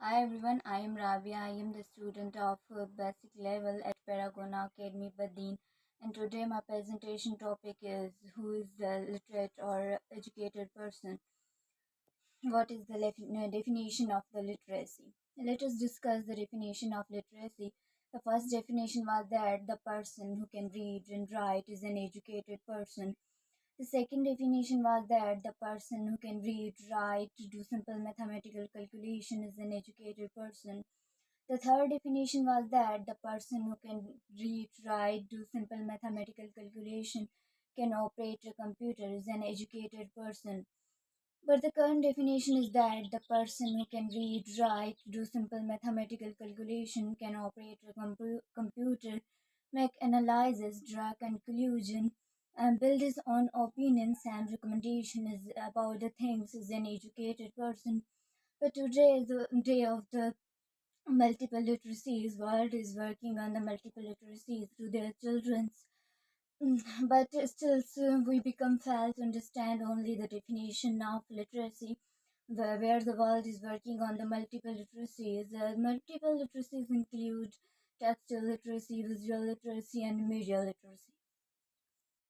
Hi everyone, I am Rabia. I am the student of basic level at Paragon Academy, Badin, and today my presentation topic is who is the literate or educated person. What is the definition of the literacy? Let us discuss the definition of literacy. The first definition was that the person who can read and write is an educated person. The second definition was that the person who can read, write, do simple mathematical calculation is an educated person. The third definition was that the person who can read, write, do simple mathematical calculation, can operate a computer is an educated person. But the current definition is that the person who can read, write, do simple mathematical calculation, can operate a computer, make analysis, draw conclusion, and build his own opinions and recommendations about the things is an educated person. But today is the day of the multiple literacies. World is working on the multiple literacies to their children's. But still, soon we become fail to understand only the definition of literacy, where the world is working on the multiple literacies. Multiple literacies include textual literacy, visual literacy, and media literacy.